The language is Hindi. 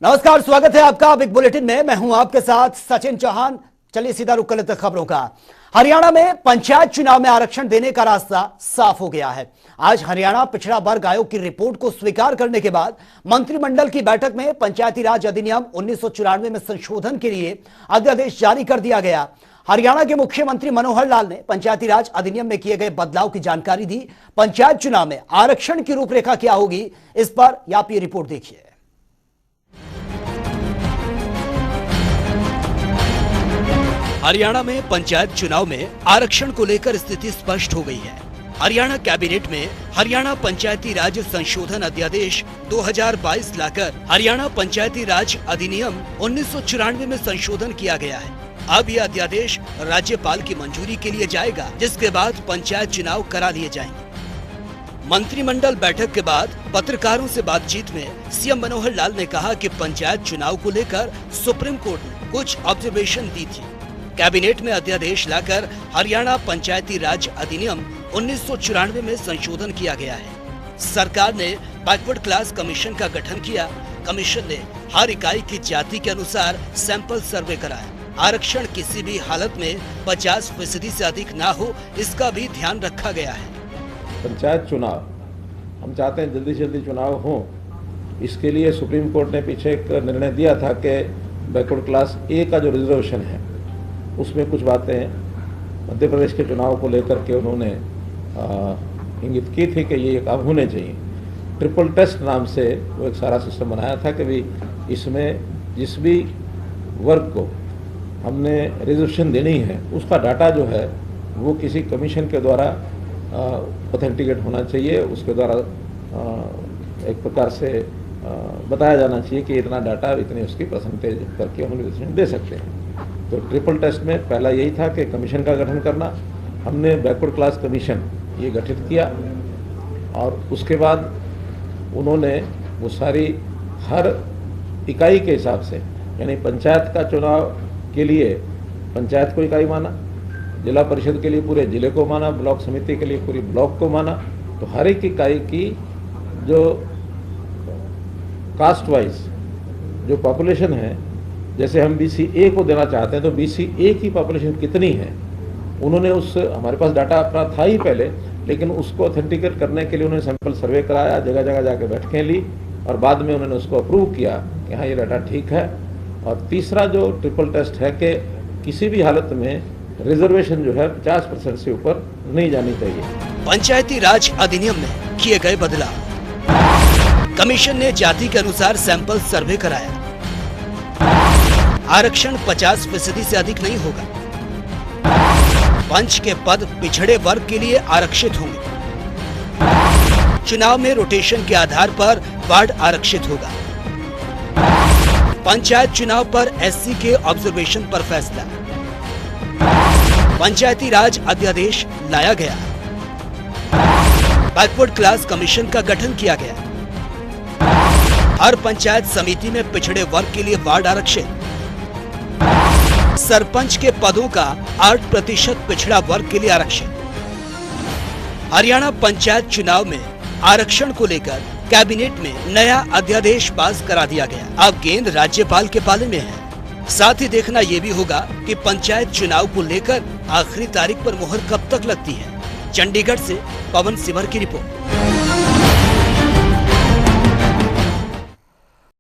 नमस्कार, स्वागत है आपका बिग बुलेटिन में। मैं हूं आपके साथ सचिन चौहान। चलिए सीधा रुक कर लेते खबरों का। हरियाणा में पंचायत चुनाव में आरक्षण देने का रास्ता साफ हो गया है। आज हरियाणा पिछड़ा वर्ग आयोग की रिपोर्ट को स्वीकार करने के बाद मंत्रिमंडल की बैठक में पंचायती राज अधिनियम 1994 में संशोधन के लिए अध्यादेश जारी कर दिया गया। हरियाणा के मुख्यमंत्री मनोहर लाल ने पंचायती राज अधिनियम में किए गए बदलाव की जानकारी दी। पंचायत चुनाव में आरक्षण की रूपरेखा क्या होगी, इस पर आप ये रिपोर्ट देखिए। हरियाणा में पंचायत चुनाव में आरक्षण को लेकर स्थिति स्पष्ट हो गई है। हरियाणा कैबिनेट में हरियाणा पंचायती राज संशोधन अध्यादेश 2022 लाकर हरियाणा पंचायती राज अधिनियम 1994 में संशोधन किया गया है। अब यह अध्यादेश राज्यपाल की मंजूरी के लिए जाएगा, जिसके बाद पंचायत चुनाव करा लिए जाएंगे। मंत्रिमंडल बैठक के बाद पत्रकारों से बातचीत में सीएम मनोहर लाल ने कहा कि पंचायत चुनाव को लेकर सुप्रीम कोर्ट ने कुछ ऑब्जर्वेशन दी थी। कैबिनेट में अध्यादेश लाकर हरियाणा पंचायती राज अधिनियम 1994 में संशोधन किया गया है। सरकार ने बैकवर्ड क्लास कमीशन का गठन किया। कमीशन ने हर इकाई की जाति के अनुसार सैंपल सर्वे कराया। आरक्षण किसी भी हालत में 50% से अधिक ना हो, इसका भी ध्यान रखा गया है। पंचायत चुनाव हम चाहते हैं जल्दी से जल्दी चुनाव हो। इसके लिए सुप्रीम कोर्ट ने पीछे एक निर्णय दिया था कि बैकवर्ड क्लास ए का जो रिजर्वेशन है उसमें कुछ बातें मध्य प्रदेश के चुनाव को लेकर के उन्होंने इंगित की थी कि ये काम होने चाहिए। ट्रिपल टेस्ट नाम से वो एक सारा सिस्टम बनाया था कि भाई इसमें जिस भी वर्ग को हमने रिजर्वेशन देनी है उसका डाटा जो है वो किसी कमीशन के द्वारा ऑथेंटिकेट होना चाहिए। उसके द्वारा एक प्रकार से बताया जाना चाहिए कि इतना डाटा इतनी उसकी परसेंटेज करके हम रिजर्वेशन दे सकते हैं। तो ट्रिपल टेस्ट में पहला यही था कि कमीशन का गठन करना। हमने बैकवर्ड क्लास कमीशन ये गठित किया और उसके बाद उन्होंने वो सारी हर इकाई के हिसाब से, यानी पंचायत का चुनाव के लिए पंचायत को इकाई माना, जिला परिषद के लिए पूरे जिले को माना, ब्लॉक समिति के लिए पूरी ब्लॉक को माना। तो हर एक इकाई की जो कास्ट वाइज जो पॉपुलेशन है, जैसे हम BCA को देना चाहते हैं तो BCA की पॉपुलेशन कितनी है, उन्होंने उस हमारे पास डाटा अपना था ही पहले, लेकिन उसको ऑथेंटिकेट करने के लिए उन्होंने सैंपल सर्वे कराया, जगह जगह जाके बैठकें ली और बाद में उन्होंने उसको अप्रूव किया कि हाँ ये डाटा ठीक है। और तीसरा जो ट्रिपल टेस्ट है कि किसी भी हालत में रिजर्वेशन जो है 50% से ऊपर नहीं जानी चाहिए। पंचायती राज अधिनियम में किए गए बदलाव। कमीशन ने जाति के अनुसार सैंपल सर्वे कराया। आरक्षण 50% से अधिक नहीं होगा। पंच के पद पिछड़े वर्ग के लिए आरक्षित होंगे। चुनाव में रोटेशन के आधार पर वार्ड आरक्षित होगा। पंचायत चुनाव पर SC के ऑब्जर्वेशन पर फैसला। पंचायती राज अध्यादेश लाया गया। बैकवर्ड क्लास कमीशन का गठन किया गया। हर पंचायत समिति में पिछड़े वर्ग के लिए वार्ड आरक्षित। सरपंच के पदों का 8% पिछड़ा वर्ग के लिए आरक्षण। हरियाणा पंचायत चुनाव में आरक्षण को लेकर कैबिनेट में नया अध्यादेश पास करा दिया गया। अब गेंद राज्यपाल के पाले में है। साथ ही देखना यह भी होगा कि पंचायत चुनाव को लेकर आखिरी तारीख पर मुहर कब तक लगती है। चंडीगढ़ से पवन सिमर की रिपोर्ट।